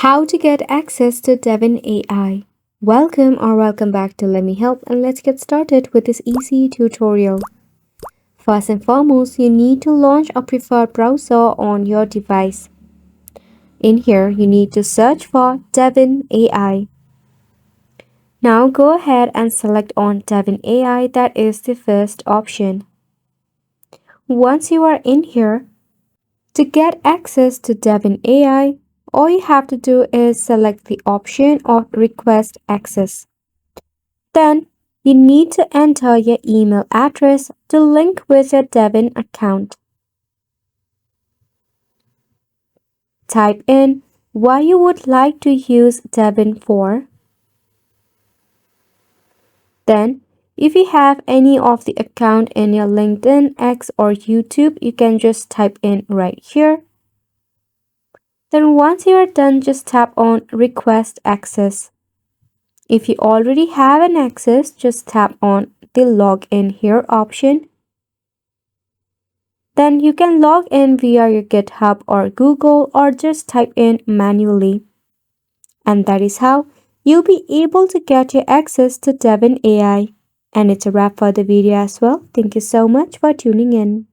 How to get access to Devin AI. Welcome back to Let Me Help, and let's get started with this easy tutorial. First and foremost, you need to launch a preferred browser on your device. In here, you need to search for Devin AI. Now go ahead and select on Devin AI, that is the first option. Once you are in here, to get access to Devin AI, all you have to do is select the option of Request Access. Then, you need to enter your email address to link with your Devin account. Type in what you would like to use Devin for. Then, if you have any of the account in your LinkedIn, X, or YouTube, you can just type in right here. Then once you are done, just tap on Request Access. If you already have an access, just tap on the Login Here option. Then you can log in via your GitHub or Google, or just type in manually. And that is how you'll be able to get your access to Devin AI. And it's a wrap for the video as well. Thank you so much for tuning in.